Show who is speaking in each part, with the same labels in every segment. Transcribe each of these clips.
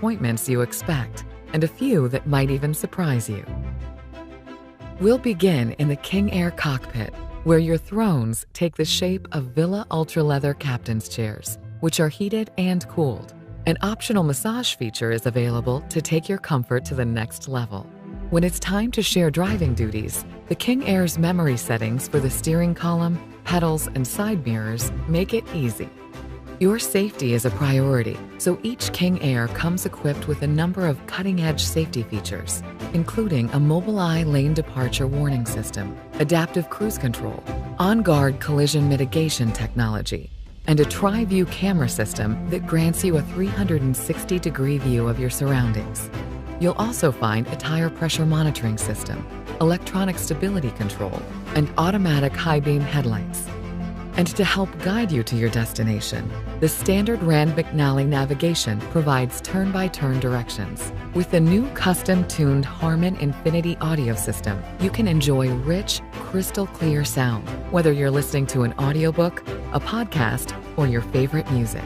Speaker 1: appointments you expect, and a few that might even surprise you. We'll begin in the King Air cockpit, where your thrones take the shape of Villa Ultra Leather captain's chairs, which are heated and cooled. An optional massage feature is available to take your comfort to the next level. When it's time to share driving duties, the King Air's memory settings for the steering column, pedals, and side mirrors make it easy. Your safety is a priority, so each King Air comes equipped with a number of cutting-edge safety features, including a Mobileye lane departure warning system, adaptive cruise control, on-guard collision mitigation technology, and a tri-view camera system that grants you a 360-degree view of your surroundings. You'll also find a tire pressure monitoring system, electronic stability control, and automatic high-beam headlights. And to help guide you to your destination, the standard Rand McNally navigation provides turn-by-turn directions. With the new custom-tuned Harman Infinity audio system, you can enjoy rich, crystal-clear sound, whether you're listening to an audiobook, a podcast, or your favorite music.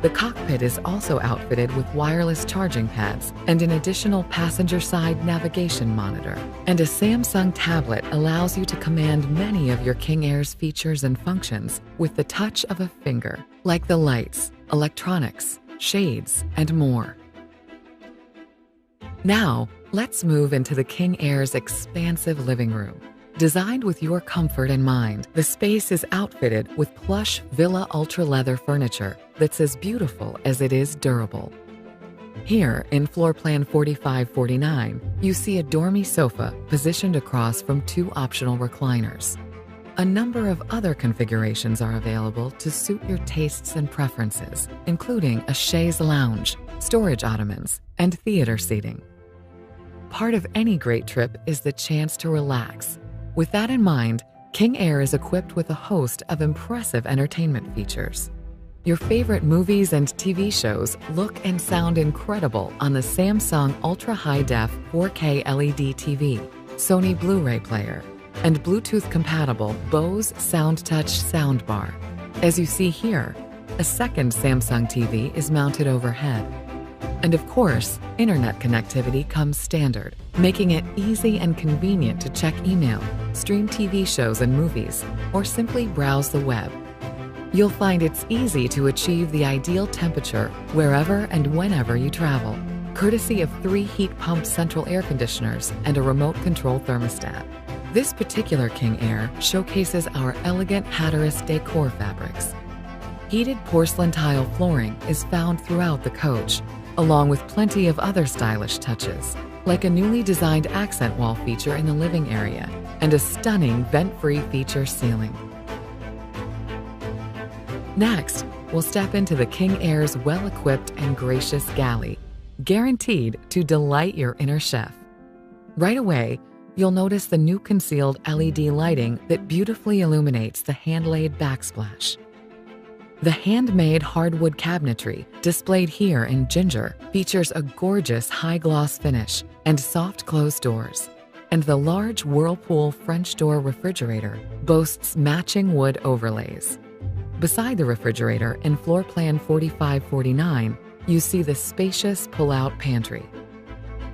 Speaker 1: The cockpit is also outfitted with wireless charging pads and an additional passenger-side navigation monitor. And a Samsung tablet allows you to command many of your King Air's features and functions with the touch of a finger, like the lights, electronics, shades, and more. Now, let's move into the King Air's expansive living room. Designed with your comfort in mind, the space is outfitted with plush Villa Ultra Leather furniture that's as beautiful as it is durable. Here, in floor plan 4549, you see a dormy sofa positioned across from two optional recliners. A number of other configurations are available to suit your tastes and preferences, including a chaise lounge, storage ottomans, and theater seating. Part of any great trip is the chance to relax. With that in mind, King Air is equipped with a host of impressive entertainment features. Your favorite movies and TV shows look and sound incredible on the Samsung Ultra High Def 4K LED TV, Sony Blu-ray player, and Bluetooth-compatible Bose SoundTouch soundbar. As you see here, a second Samsung TV is mounted overhead. And of course, internet connectivity comes standard, making it easy and convenient to check email, stream TV shows and movies, or simply browse the web. You'll find it's easy to achieve the ideal temperature wherever and whenever you travel, courtesy of 3 heat pump central air conditioners and a remote control thermostat. This particular King Air showcases our elegant Hatteras decor fabrics. Heated porcelain tile flooring is found throughout the coach, along with plenty of other stylish touches, like a newly designed accent wall feature in the living area and a stunning vent-free feature ceiling. Next, we'll step into the King Air's well-equipped and gracious galley, guaranteed to delight your inner chef. Right away, you'll notice the new concealed LED lighting that beautifully illuminates the hand-laid backsplash. The handmade hardwood cabinetry, displayed here in ginger, features a gorgeous high-gloss finish and soft closed doors. And the large Whirlpool French door refrigerator boasts matching wood overlays. Beside the refrigerator in floor plan 4549, you see the spacious pull-out pantry.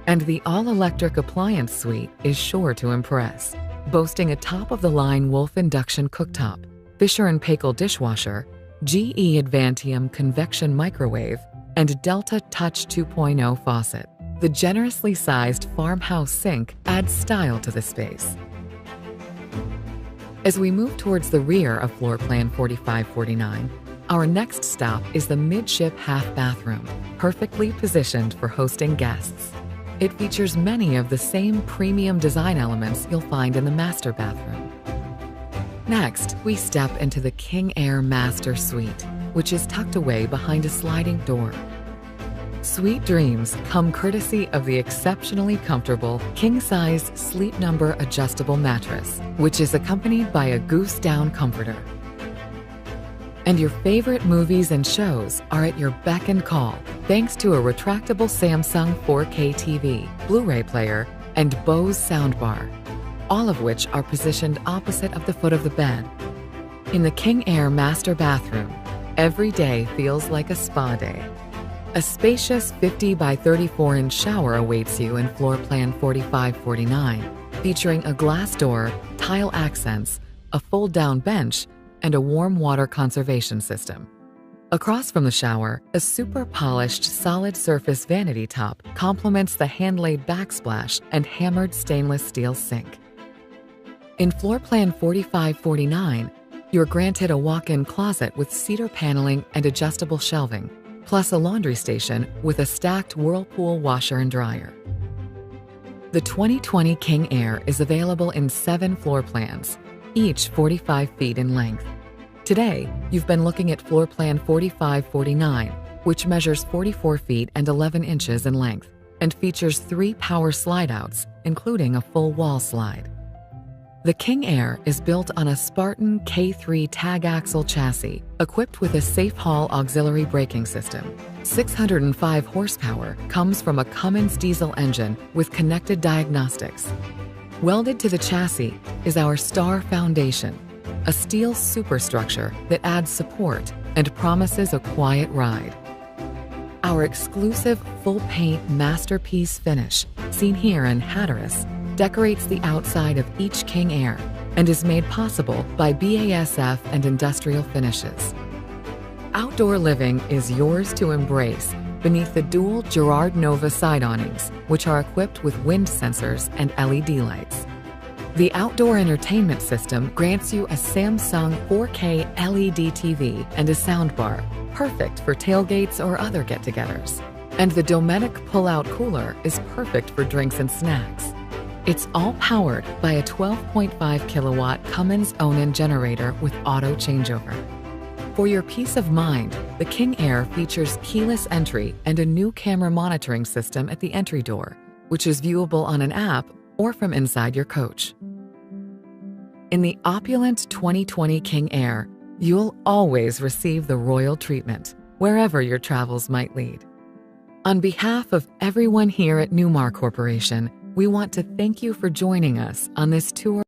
Speaker 1: And the all-electric appliance suite is sure to impress, boasting a top-of-the-line Wolf induction cooktop, Fisher & Paykel dishwasher, GE Advantium convection microwave, and Delta Touch 2.0 faucet. The generously sized farmhouse sink adds style to the space. As we move towards the rear of floor plan 4549, our next stop is the midship half bathroom, perfectly positioned for hosting guests. It features many of the same premium design elements you'll find in the master bathroom. Next, we step into the King Air Master Suite, which is tucked away behind a sliding door. Sweet dreams come courtesy of the exceptionally comfortable king-size Sleep Number adjustable mattress, which is accompanied by a goose down comforter. And your favorite movies and shows are at your beck and call, thanks to a retractable Samsung 4K TV, Blu-ray player, and Bose soundbar, all of which are positioned opposite of the foot of the bed. In the King Air Master Bathroom, every day feels like a spa day. A spacious 50 by 34-inch shower awaits you in floor plan 4549, featuring a glass door, tile accents, a fold-down bench, and a warm water conservation system. Across from the shower, a super polished solid surface vanity top complements the hand-laid backsplash and hammered stainless steel sink. In floor plan 4549, you're granted a walk-in closet with cedar paneling and adjustable shelving, plus a laundry station with a stacked Whirlpool washer and dryer. The 2020 King Air is available in 7 floor plans, each 45 feet in length. Today, you've been looking at floor plan 4549, which measures 44 feet and 11 inches in length and features 3 power slide-outs, including a full wall slide. The King Air is built on a Spartan K3 tag axle chassis equipped with a safe haul auxiliary braking system. 605 horsepower comes from a Cummins diesel engine with connected diagnostics. Welded to the chassis is our Star Foundation, a steel superstructure that adds support and promises a quiet ride. Our exclusive full-paint masterpiece finish, seen here in Hatteras, decorates the outside of each King Air and is made possible by BASF and industrial finishes. Outdoor living is yours to embrace beneath the dual Girard Nova side awnings, which are equipped with wind sensors and LED lights. The outdoor entertainment system grants you a Samsung 4K LED TV and a soundbar, perfect for tailgates or other get-togethers. And the Dometic pull-out cooler is perfect for drinks and snacks. It's all powered by a 12.5 kilowatt Cummins Onan generator with auto changeover. For your peace of mind, the King Air features keyless entry and a new camera monitoring system at the entry door, which is viewable on an app or from inside your coach. In the opulent 2020 King Air, you'll always receive the royal treatment, wherever your travels might lead. On behalf of everyone here at Newmar Corporation, we want to thank you for joining us on this tour